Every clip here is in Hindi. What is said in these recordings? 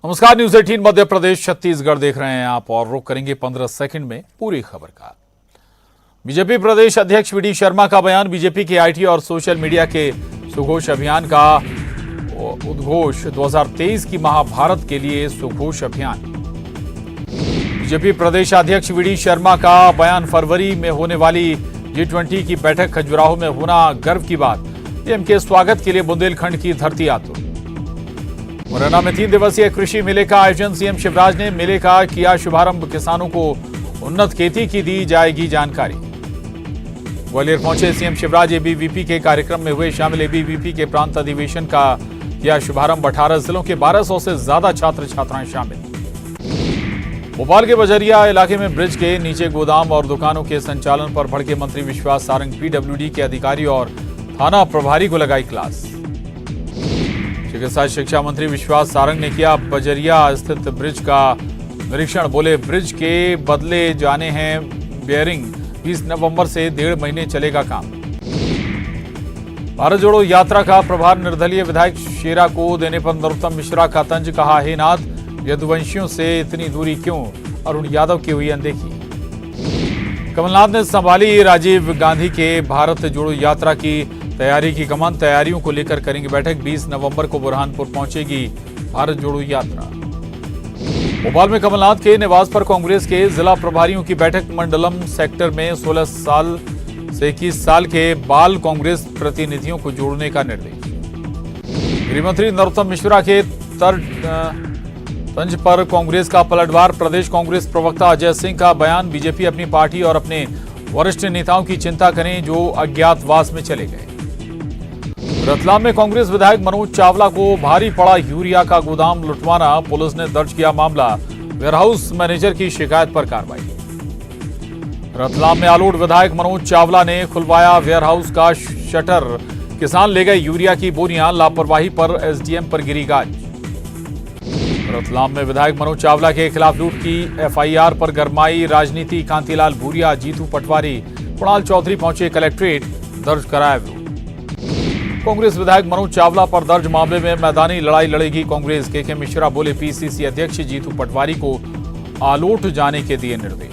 नमस्कार, न्यूज 18 मध्य प्रदेश छत्तीसगढ़ देख रहे हैं आप और रुक करेंगे 15 सेकंड में पूरी खबर का। बीजेपी प्रदेश अध्यक्ष वी डी शर्मा का बयान। बीजेपी के आईटी और सोशल मीडिया के सुघोष अभियान का उद्घोष 2023 की महाभारत के लिए सुघोष अभियान। बीजेपी प्रदेश अध्यक्ष वी डी शर्मा का बयान। फरवरी में होने वाली G20 की बैठक खजुराहो में होना गर्व की बात। पीएम के स्वागत के लिए बुंदेलखंड की धरती आतुर। मुरैना में 3 दिवसीय कृषि मेले का आयोजन। सीएम शिवराज ने मेले का किया शुभारंभ। किसानों को उन्नत खेती की दी जाएगी जानकारी। ग्वालियर पहुंचे सीएम शिवराज। एबीवीपी के कार्यक्रम में हुए शामिल। एबीवीपी के प्रांत अधिवेशन का किया शुभारंभ। 18 जिलों के 1200 से ज्यादा छात्र छात्राएं शामिल। भोपाल के बजरिया इलाके में ब्रिज के नीचे गोदाम और दुकानों के संचालन पर भड़के मंत्री विश्वास सारंग। पीडब्ल्यूडी के अधिकारी और थाना प्रभारी को लगाई क्लास। चिकित्सा शिक्षा मंत्री विश्वास सारंग ने किया बजरिया स्थित ब्रिज का निरीक्षण। बोले, ब्रिज के बदले जाने हैं बेयरिंग। 20 नवंबर से 1.5 महीने चलेगा काम। भारत जोड़ो यात्रा का प्रभार निर्दलीय विधायक शेरा को देने पर नरोत्तम मिश्रा का तंज। कहा, हे नाथ, यदुवंशियों से इतनी दूरी क्यों? अरुण यादव की हुई अनदेखी। कमलनाथ ने संभाली राजीव गांधी के भारत जोड़ो यात्रा की तैयारी की कमान। तैयारियों को लेकर करेंगे बैठक। 20 नवंबर को बुरहानपुर पहुंचेगी भारत जोड़ो यात्रा। भोपाल में कमलनाथ के निवास पर कांग्रेस के जिला प्रभारियों की बैठक। मंडलम सेक्टर में 16 साल से 21 साल के बाल कांग्रेस प्रतिनिधियों को जोड़ने का निर्देश। गृहमंत्री नरोत्तम मिश्रा के तंज पर कांग्रेस का पलटवार। प्रदेश कांग्रेस प्रवक्ता अजय सिंह का बयान। बीजेपी अपनी पार्टी और अपने वरिष्ठ नेताओं की चिंता करें जो अज्ञातवास में चले गए। रतलाम में कांग्रेस विधायक मनोज चावला को भारी पड़ा यूरिया का गोदाम लुटवाना। पुलिस ने दर्ज किया मामला। वेयरहाउस मैनेजर की शिकायत पर कार्रवाई। रतलाम में आलोट विधायक मनोज चावला ने खुलवाया वेयरहाउस का शटर। किसान ले गए यूरिया की बोरियां। लापरवाही पर एसडीएम पर गिरी गाज। रतलाम में विधायक मनोज चावला के खिलाफ लूट की एफआईआर पर गरमाई राजनीति। कांतिलाल भूरिया, जीतू पटवारी, कुणाल चौधरी पहुंचे कलेक्ट्रेट। दर्ज कराया विरोध। कांग्रेस विधायक मनोज चावला पर दर्ज मामले में मैदानी लड़ाई लड़ेगी कांग्रेस। के मिश्रा बोले, पीसीसी अध्यक्ष जीतू पटवारी को आलोट जाने के दिए निर्देश।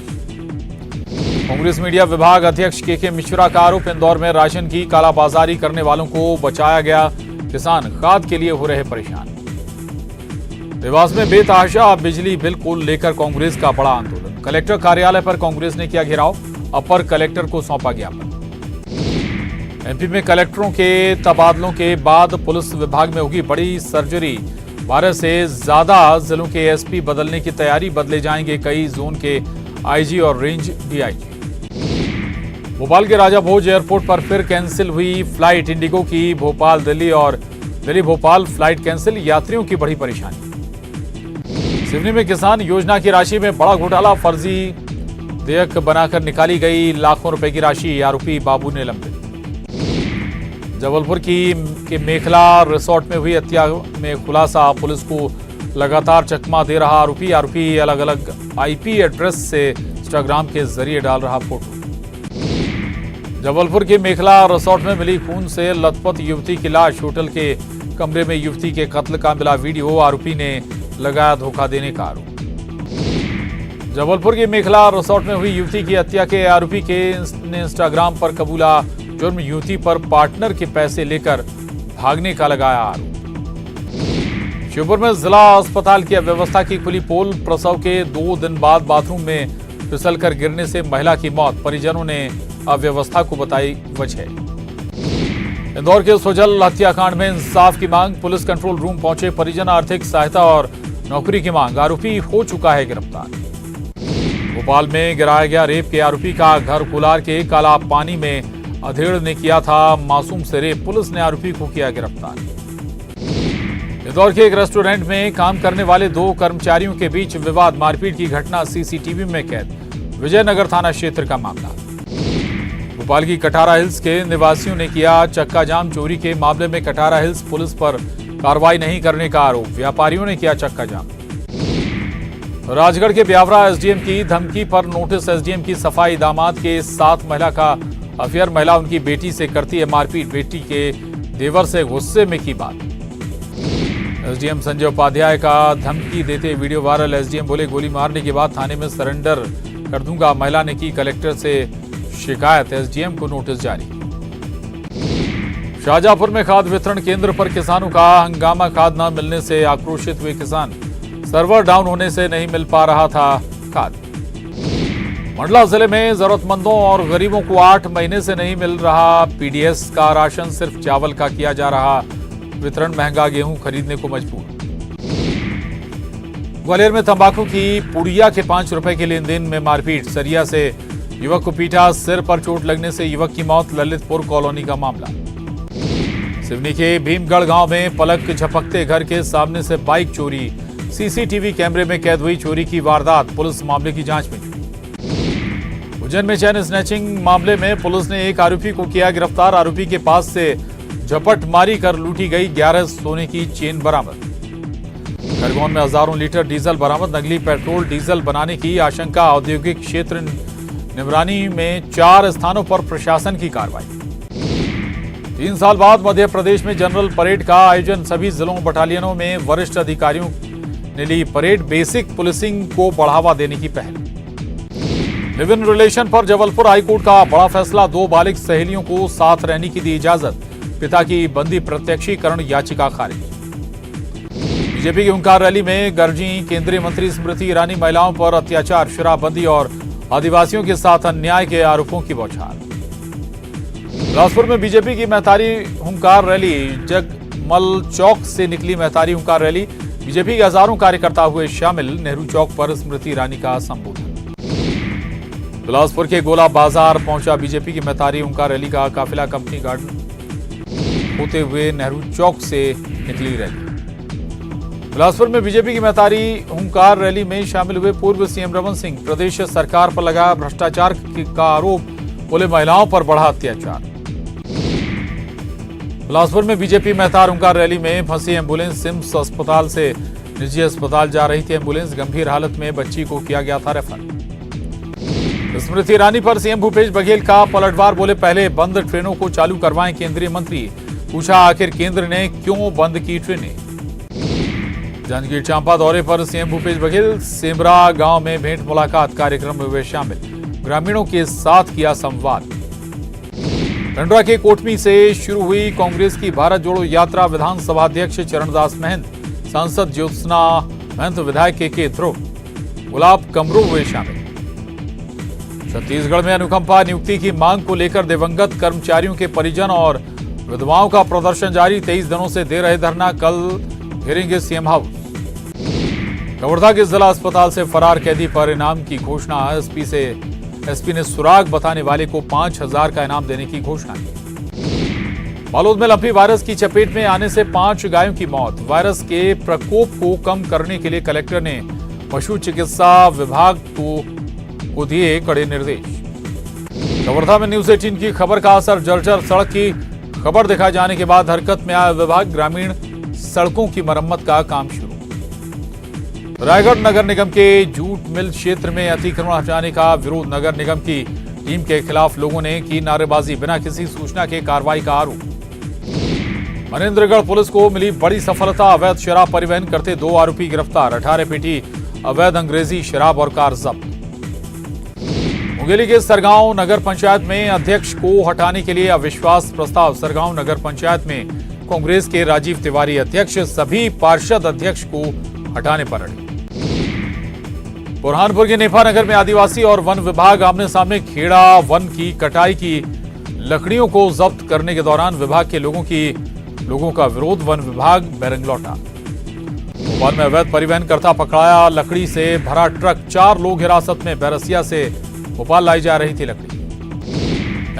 कांग्रेस मीडिया विभाग अध्यक्ष के मिश्रा का आरोप। इंदौर में राशन की कालाबाजारी करने वालों को बचाया गया। किसान खाद के लिए हो रहे परेशान। देवास में बेतहाशा बिजली बिल को लेकर कांग्रेस का बड़ा आंदोलन। कलेक्टर कार्यालय पर कांग्रेस ने किया घेराव। अपर कलेक्टर को सौंपा ज्ञापन। एमपी में कलेक्टरों के तबादलों के बाद पुलिस विभाग में होगी बड़ी सर्जरी। 12 से ज्यादा जिलों के एसपी बदलने की तैयारी। बदले जाएंगे कई जोन के आईजी और रेंज डीआईजी। भोपाल के राजा भोज एयरपोर्ट पर फिर कैंसिल हुई फ्लाइट। इंडिगो की भोपाल दिल्ली और दिल्ली भोपाल फ्लाइट कैंसिल। यात्रियों की बड़ी परेशानी। सिवनी में किसान योजना की राशि में बड़ा घोटाला। फर्जी देयक बनाकर निकाली गई लाखों रुपए की राशि। आरोपी बाबू ने निलंबित। जबलपुर के मेखला रिसोर्ट में हुई हत्या में खुलासा। पुलिस को लगातार चकमा दे रहा आरोपी अलग अलग आईपी एड्रेस से इंस्टाग्राम के जरिए डाल रहा फोटो। जबलपुर के मेखला रिसोर्ट में मिली खून से लथपथ युवती की लाश। होटल के कमरे में युवती के कत्ल का मिला वीडियो। आरोपी ने लगाया धोखा देने का आरोप। जबलपुर के मेखला रिसोर्ट में हुई युवती की हत्या के आरोपी ने इंस्टाग्राम पर कबूला जुर्म। युवती पर पार्टनर के पैसे लेकर भागने का लगाया आरोप। श्योपुर में जिला अस्पताल की अव्यवस्था की खुली पोल। प्रसव के 2 दिन बाद बाथरूम में फिसलकर गिरने से महिला की मौत। परिजनों ने अव्यवस्था को बताई वजह। इंदौर के सुजल हत्याकांड में इंसाफ की मांग। पुलिस कंट्रोल रूम पहुंचे परिजन। आर्थिक सहायता और नौकरी की मांग। आरोपी हो चुका है गिरफ्तार। भोपाल में गिराया गया रेप के आरोपी का घर कोलार के काला पानी में अधेड़ ने किया था मासूम से रेप। पुलिस ने आरोपी को किया गिरफ्तार। इंदौर के एक रेस्टोरेंट में काम करने वाले 2 कर्मचारियों के बीच विवाद। मारपीट की घटना सीसीटीवी में कैद। विजयनगर थाना क्षेत्र का मामला। भोपाल की कटारा हिल्स के निवासियों ने किया चक्का जाम। चोरी के मामले में कटारा हिल्स पुलिस पर कार्रवाई नहीं करने का आरोप। व्यापारियों ने किया चक्का जाम। राजगढ़ के ब्यावरा एसडीएम की धमकी पर नोटिस। एसडीएम की सफाई। दामाद के साथ महिला का अफेयर। महिला उनकी बेटी से करती है मारपीट। बेटी के देवर से गुस्से में की बात। एसडीएम संजय उपाध्याय का धमकी देते वीडियो वायरल। एसडीएम बोले गोली मारने के बाद थाने में सरेंडर कर दूंगा। महिला ने की कलेक्टर से शिकायत। एसडीएम को नोटिस जारी। शाहजहांपुर में खाद वितरण केंद्र पर किसानों का हंगामा। खाद न मिलने से आक्रोशित हुए किसान। सर्वर डाउन होने से नहीं मिल पा रहा था खाद। मंडला जिले में जरूरतमंदों और गरीबों को 8 महीने से नहीं मिल रहा पीडीएस का राशन। सिर्फ चावल का किया जा रहा वितरण। महंगा गेहूं खरीदने को मजबूर। ग्वालियर में तंबाकू की पुड़िया के 5 रुपए के लेन देन में मारपीट। सरिया से युवक को पीटा। सिर पर चोट लगने से युवक की मौत। ललितपुर कॉलोनी का मामला। सिवनी के भीमगढ़ गांव में पलक झपकते घर के सामने से बाइक चोरी। सीसीटीवी कैमरे में कैद हुई चोरी की वारदात। पुलिस मामले की जांच में जुटी। उज्जैन में चैन स्नैचिंग मामले में पुलिस ने एक आरोपी को किया गिरफ्तार। आरोपी के पास से झपट मारी कर लूटी गई 11 सोने की चेन बरामद। खरगोन में हजारों लीटर डीजल बरामद। नकली पेट्रोल डीजल बनाने की आशंका। औद्योगिक क्षेत्र निगरानी में 4 स्थानों पर प्रशासन की कार्रवाई। 3 साल बाद मध्य प्रदेश में जनरल परेड का आयोजन। सभी जिलों बटालियनों में वरिष्ठ अधिकारियों ने ली परेड। बेसिक पुलिसिंग को बढ़ावा देने की पहल। लिव इन रिलेशन पर जबलपुर हाईकोर्ट का बड़ा फैसला। 2 बालिग सहेलियों को साथ रहने की दी इजाजत। पिता की बंदी प्रत्यक्षीकरण याचिका खारिज। बीजेपी की हुंकार रैली में गरजी केंद्रीय मंत्री स्मृति ईरानी। महिलाओं पर अत्याचार, शराबबंदी और आदिवासियों के साथ अन्याय के आरोपों की बौछार। बिलासपुर में बीजेपी की महतारी हुंकार रैली। जगमल चौक से निकली महतारी हुंकार रैली। बीजेपी के हजारों कार्यकर्ता हुए शामिल। नेहरू चौक पर स्मृति ईरानी का संबोधन। बिलासपुर के गोला बाजार पहुंचा बीजेपी की महतारी हुंकार रैली का काफिला। कंपनी गार्डन होते हुए नेहरू चौक से निकली रैली। बिलासपुर में बीजेपी की महतारी हुंकार रैली में शामिल हुए पूर्व सीएम रमन सिंह। प्रदेश सरकार पर लगा भ्रष्टाचार का आरोप। बोले महिलाओं पर बढ़ा अत्याचार। बिलासपुर में बीजेपी महतार हुंकार रैली में फंसी एम्बुलेंस। सिम्स अस्पताल से निजी अस्पताल जा रही थी एम्बुलेंस। गंभीर हालत में बच्ची को किया गया था रेफर। स्मृति ईरानी पर सीएम भूपेश बघेल का पलटवार। बोले पहले बंद ट्रेनों को चालू करवाएं केंद्रीय मंत्री। पूछा आखिर केंद्र ने क्यों बंद की ट्रेनें। जांजगीर चांपा दौरे पर सीएम भूपेश बघेल। सेमरा गांव में भेंट मुलाकात कार्यक्रम में हुए शामिल। ग्रामीणों के साथ किया संवाद। टंडवा के कोटमी से शुरू हुई कांग्रेस की भारत जोड़ो यात्रा। विधानसभा अध्यक्ष चरणदास महंत, सांसद ज्योत्सना महंत, विधायक के ध्रुव, गुलाब कमरू हुए शामिल। छत्तीसगढ़ में अनुकंपा नियुक्ति की मांग को लेकर दिवंगत कर्मचारियों के परिजन और विधवाओं का प्रदर्शन जारी। 23 दिनों से दे रहे धरना। कल घेरेंगे सीएम हाउस। कवर्धा के जिला अस्पताल से फरार कैदी पर इनाम की घोषणा। एसपी ने सुराग बताने वाले को 5000 का इनाम देने की घोषणा की। बालोद में लंपी वायरस की चपेट में आने से 5 गायों की मौत। वायरस के प्रकोप को कम करने के लिए कलेक्टर ने पशु चिकित्सा विभाग को दिए कड़े निर्देश। कवर्धा में न्यूज 18 की खबर का असर। जर्जर सड़क की खबर दिखाए जाने के बाद हरकत में आया विभाग। ग्रामीण सड़कों की मरम्मत का काम शुरू। रायगढ़ नगर निगम के जूट मिल क्षेत्र में अतिक्रमण हटाने का विरोध। नगर निगम की टीम के खिलाफ लोगों ने की नारेबाजी। बिना किसी सूचना के कार्रवाई का आरोप। मनेन्द्रगढ़ पुलिस को मिली बड़ी सफलता। अवैध शराब परिवहन करते 2 आरोपी गिरफ्तार। 18 पेटी अवैध अंग्रेजी शराब और कार जब्त। मुंगेली के सरगांव नगर पंचायत में अध्यक्ष को हटाने के लिए अविश्वास प्रस्ताव। सरगांव नगर पंचायत में कांग्रेस के राजीव तिवारी अध्यक्ष। सभी पार्षद अध्यक्ष को हटाने पर अड़े। बुरहानपुर के नेफा नगर में आदिवासी और वन विभाग आमने सामने। खेड़ा वन की कटाई की लकड़ियों को जब्त करने के दौरान विभाग के लोगों का विरोध। वन विभाग बैरंग लौटा। भोपाल में अवैध परिवहन करता पकड़ाया। लकड़ी से भरा ट्रक। 4 लोग हिरासत में। बैरसिया से भोपाल लाई जा रही थी लकड़ी।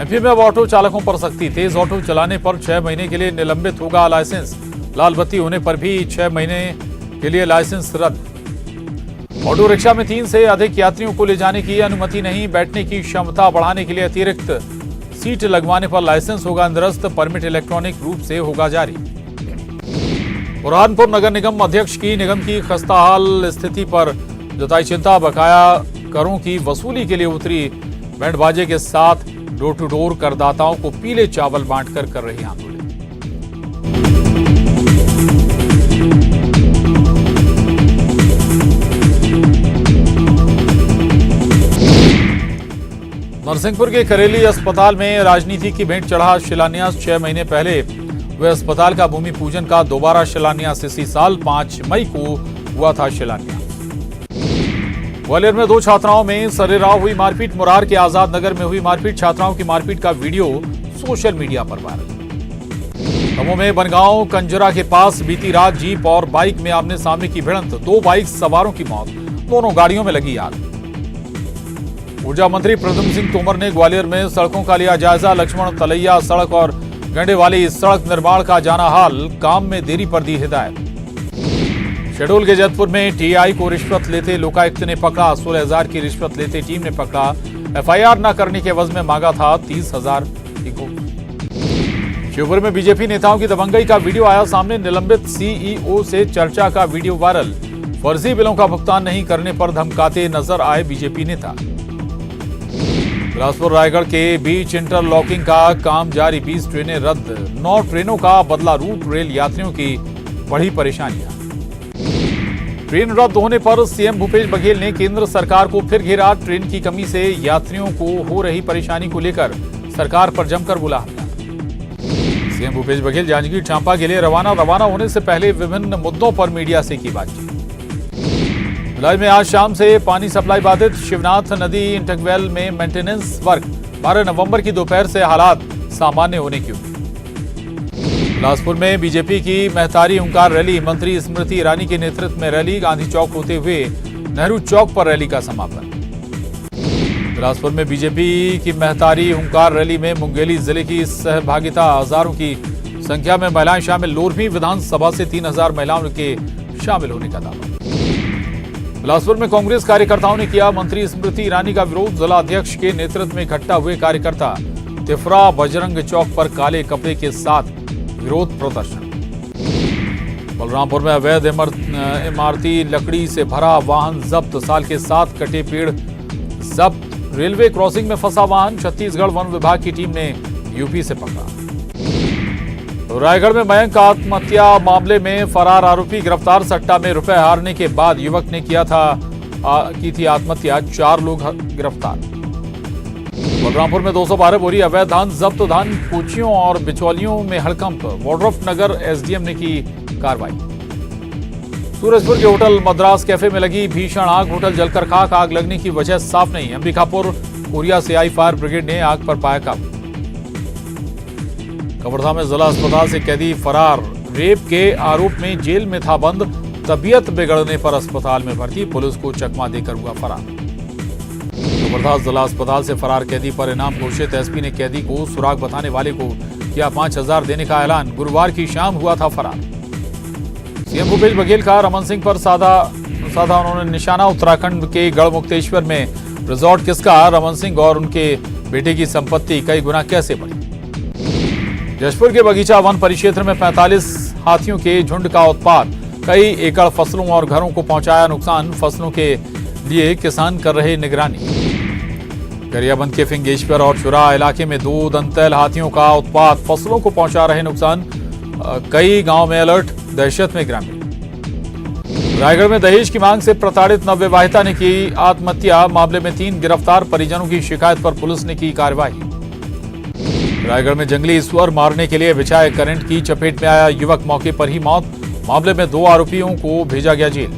एमपी में अब ऑटो चालकों पर सख्ती। तेज ऑटो चलाने पर 6 महीने के लिए निलंबित होगा लाइसेंस। लाल बत्ती होने पर भी 6 महीने के लिए लाइसेंस रद्द। ऑटो रिक्शा में 3 से अधिक यात्रियों को ले जाने की अनुमति नहीं। बैठने की क्षमता बढ़ाने के लिए अतिरिक्त सीट लगवाने पर लाइसेंस होगा निरस्त। परमिट इलेक्ट्रॉनिक रूप से होगा जारी। बुरहानपुर नगर निगम अध्यक्ष की निगम की खस्ताहाल स्थिति पर जताई चिंता। बकाया करों की वसूली के लिए उतरी बैंड बाजे के साथ डोर टू डोर करदाताओं को पीले चावल बांटकर कर रही आंदोलन। नरसिंहपुर के करेली अस्पताल में राजनीति की भेंट चढ़ा शिलान्यास। 6 महीने पहले हुए अस्पताल का भूमि पूजन का दोबारा शिलान्यास। इसी साल 5 मई को हुआ था शिलान्यास। ग्वालियर में 2 छात्राओं में सरेराव हुई मारपीट। मुरार के आजाद नगर में हुई मारपीट। छात्राओं की मारपीट का वीडियो सोशल मीडिया पर वायरल। दमोह में बनगांव कंजरा के पास बीती रात जीप और बाइक में आमने सामने की भिड़ंत। 2 बाइक सवारों की मौत, दोनों गाड़ियों में लगी आग। ऊर्जा मंत्री प्रद्युम्न सिंह तोमर ने ग्वालियर में सड़कों का लिया जायजा। लक्ष्मण तलैया सड़क और गंडे वाली सड़क निर्माण का जाना हाल, काम में देरी पर दी हिदायत। शहडोल के जैतपुर में टीआई को रिश्वत लेते लोकायुक्त ने पकड़ा। 16,000 की रिश्वत लेते टीम ने पकड़ा। एफआईआर न करने के एवज में मांगा था 30,000 की घूस। शिवपुर में बीजेपी नेताओं की दबंगई का वीडियो आया सामने। निलंबित सीईओ से चर्चा का वीडियो वायरल। फर्जी बिलों का भुगतान नहीं करने पर धमकाते नजर आए बीजेपी नेता। बिलासपुर रायगढ़ के बीच इंटरलॉकिंग का काम जारी। 20 ट्रेनें रद्द। 9 ट्रेनों का बदला रूट। रेल यात्रियों की बढ़ी परेशानियां। ट्रेन रद्द होने पर सीएम भूपेश बघेल ने केंद्र सरकार को फिर घेरा। ट्रेन की कमी से यात्रियों को हो रही परेशानी को लेकर सरकार पर जमकर बोला हमला। सीएम भूपेश बघेल जांजगीर चांपा के लिए रवाना होने से पहले विभिन्न मुद्दों पर मीडिया से की बातचीत। भिलाई में आज शाम से पानी सप्लाई बाधित। शिवनाथ नदी इंटकवेल में मेंटेनेंस वर्क। 12 नवंबर की दोपहर से हालात सामान्य होने की उम्मीद। बिलासपुर में बीजेपी की महतारी हुंकार रैली। मंत्री स्मृति ईरानी के नेतृत्व में रैली। गांधी चौक होते हुए नेहरू चौक पर रैली का समापन। बिलासपुर में बीजेपी की महतारी हुंकार रैली में मुंगेली जिले की सहभागिता। हजारों की संख्या में महिलाएं शामिल। लोरमी विधानसभा से 3,000 महिलाओं के शामिल होने का दावा। बिलासपुर में कांग्रेस कार्यकर्ताओं ने किया मंत्री स्मृति ईरानी का विरोध। जिला अध्यक्ष के नेतृत्व में इकट्ठा हुए कार्यकर्ता तिफरा बजरंग चौक पर काले कपड़े के साथ विरोध प्रदर्शन। बलरामपुर में अवैध इमारती लकड़ी से भरा वाहन जब्त। साल के 7 कटे पेड़ जब्त। रेलवे क्रॉसिंग में फंसा वाहन छत्तीसगढ़ वन विभाग की टीम ने यूपी से पकड़ा। तो रायगढ़ में मयंक आत्महत्या मामले में फरार आरोपी गिरफ्तार। सट्टा में रुपए हारने के बाद युवक ने की थी आत्महत्या। 4 लोग गिरफ्तार। बलरामपुर में 212 बोरी अवैध धान जब्त। धान कोचियों और बिचौलियों में हड़कंप। वाड्रफ नगर एसडीएम ने की कार्रवाई। सूरजपुर के होटल मद्रास कैफे में लगी भीषण आग। होटल जलकर खाक। आग लगने की वजह साफ नहीं। अंबिकापुर कोरिया से आई फायर ब्रिगेड ने आग पर पाया काबू। कवर्धा में जिला अस्पताल से कैदी फरार। रेप के आरोप में जेल में था बंद। तबीयत बिगड़ने पर अस्पताल में भर्ती। पुलिस को चकमा देकर हुआ फरार। कवर्धा जिला अस्पताल से फरार कैदी पर इनाम घोषित। एसपी ने कैदी को सुराग बताने वाले को किया 5,000 देने का ऐलान। गुरुवार की शाम हुआ था फरार। सीएम भूपेश बघेल का रमन सिंह पर साधा उन्होंने निशाना। उत्तराखंड के गढ़मुक्तेश्वर में रिजॉर्ट किसका? रमन सिंह और उनके बेटे की संपत्ति कई गुना कैसे बढ़ी? जशपुर के बगीचा वन परिक्षेत्र में 45 हाथियों के झुंड का उत्पात। कई एकड़ फसलों और घरों को पहुंचाया नुकसान। फसलों के लिए किसान कर रहे निगरानी। गरियाबंद के फिंगेश्वर और चुरा इलाके में 2 दंतैल हाथियों का उत्पात। फसलों को पहुंचा रहे नुकसान। कई गांव में अलर्ट। दहशत में ग्रामीण। रायगढ़ में दहेज की मांग से प्रताड़ित नवविवाहिता ने की आत्महत्या। मामले में 3 गिरफ्तार। परिजनों की शिकायत पर पुलिस ने की कार्रवाई। रायगढ़ में जंगली ईश्वर मारने के लिए बिछाए करंट की चपेट में आया युवक। मौके पर ही मौत। मामले में 2 आरोपियों को भेजा गया जेल।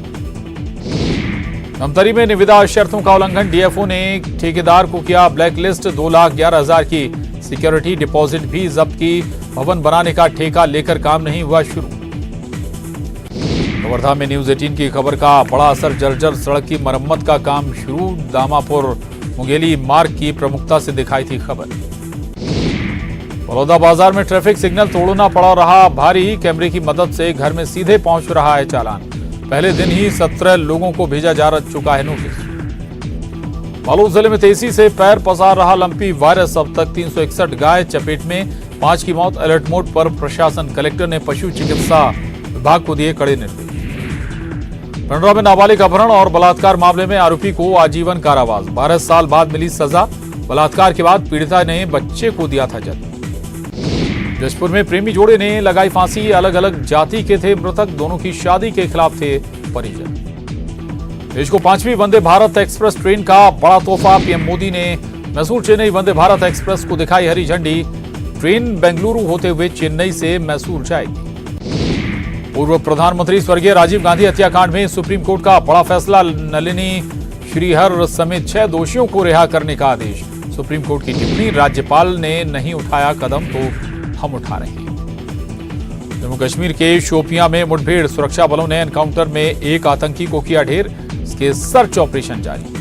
धमतरी में निविदा शर्तों का उल्लंघन। डीएफओ ने ठेकेदार को किया ब्लैकलिस्ट। 2,11,000 की सिक्योरिटी डिपॉजिट भी जब्त की। भवन बनाने का ठेका लेकर काम नहीं हुआ शुरू। कवर्धा में न्यूज 18 की खबर का बड़ा असर। जर्जर सड़क की मरम्मत का काम शुरू। दामापुर मुंगेली मार्ग की प्रमुखता से दिखाई थी खबर। बलौदा बाजार में ट्रैफिक सिग्नल तोड़ना पड़ा रहा भारी। कैमरे की मदद से घर में सीधे पहुंच रहा है चालान। पहले दिन ही 17 लोगों को भेजा जा चुका है नोटिस। बालोद जिले में तेजी से पैर पसार रहा लंपी वायरस। अब तक 361 गाय चपेट में। 5 की मौत। अलर्ट मोड पर प्रशासन। कलेक्टर ने पशु चिकित्सा विभाग को दिए कड़े निर्देश। पंडरा में नाबालिग अपहरण और बलात्कार मामले में आरोपी को आजीवन कारावास। 12 साल बाद मिली सजा। बलात्कार के बाद पीड़िता ने बच्चे को दिया था जन्म। जशपुर में प्रेमी जोड़े ने लगाई फांसी। अलग अलग जाति के थे मृतक। दोनों की शादी के खिलाफ थे परिजन। देश को 5वीं वंदे भारत एक्सप्रेस ट्रेन का बड़ा तोहफा। पीएम मोदी ने मैसूर चेन्नई वंदे भारत एक्सप्रेस को दिखाई हरी झंडी। ट्रेन बेंगलुरु होते हुए चेन्नई से मैसूर जाएगी। पूर्व प्रधानमंत्री स्वर्गीय राजीव गांधी हत्याकांड में सुप्रीम कोर्ट का बड़ा फैसला। नलिनी श्रीहर समेत 6 दोषियों को रिहा करने का आदेश। सुप्रीम कोर्ट की टिप्पणी, राज्यपाल ने नहीं उठाया कदम तो हम उठा रहे हैं। जम्मू कश्मीर के शोपियां में मुठभेड़, सुरक्षा बलों ने एनकाउंटर में एक आतंकी को किया ढेर। इसके सर्च ऑपरेशन जारी।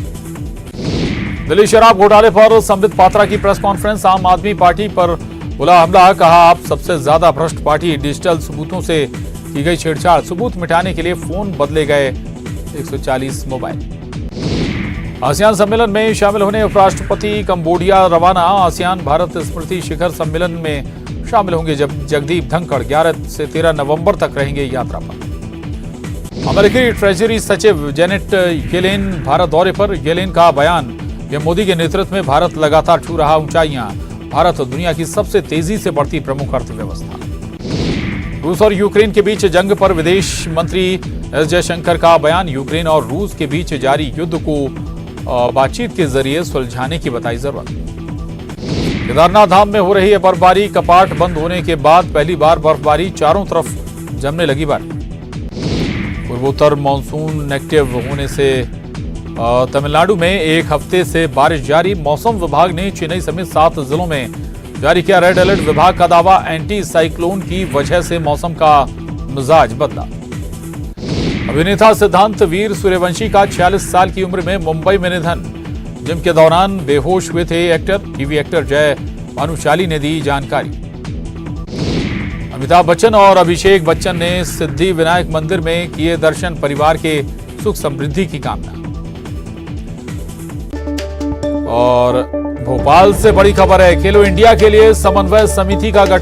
दिल्ली शराब घोटाले पर संबित पात्रा की प्रेस कॉन्फ्रेंस। आम आदमी पार्टी पर बोला हमला, कहा आप सबसे ज्यादा भ्रष्ट पार्टी। डिजिटल सबूतों से की गई छेड़छाड़, सबूत मिटाने के लिए फोन बदले गए 140 मोबाइल। आसियान सम्मेलन में शामिल होने उपराष्ट्रपति कंबोडिया रवाना। आसियान भारत स्मृति शिखर सम्मेलन में शामिल होंगे जगदीप धनखड़। 11 से 13 नवंबर तक रहेंगे यात्रा पर। अमेरिकी ट्रेजरी सचिव जेनेट येलेन भारत दौरे पर। येलेन का बयान, ये मोदी के नेतृत्व में भारत लगातार छू रहा ऊंचाइयां। भारत दुनिया की सबसे तेजी से बढ़ती प्रमुख अर्थव्यवस्था। रूस और यूक्रेन के बीच जंग पर विदेश मंत्री एस जयशंकर का बयान। यूक्रेन और रूस के बीच जारी युद्ध को बातचीत के जरिए सुलझाने की बताई जरूरत। केदारनाथ धाम में हो रही है बर्फबारी। कपाट बंद होने के बाद पहली बार बर्फबारी, चारों तरफ जमने लगी बारिश। पूर्वोत्तर मानसून नेगेटिव होने से तमिलनाडु में एक हफ्ते से बारिश जारी। मौसम विभाग ने चेन्नई समेत 7 जिलों में जारी किया रेड अलर्ट। विभाग का दावा, एंटी साइक्लोन की वजह से मौसम का मिजाज बदला। अभिनेता सिद्धांत वीर सूर्यवंशी का 46 साल की उम्र में मुंबई में निधन। जिम के दौरान बेहोश हुए थे एक्टर। टीवी एक्टर जय भानुशाली ने दी जानकारी। अमिताभ बच्चन और अभिषेक बच्चन ने सिद्धि विनायक मंदिर में किए दर्शन। परिवार के सुख समृद्धि की कामना। और भोपाल से बड़ी खबर है, खेलो इंडिया के लिए समन्वय समिति का गठन।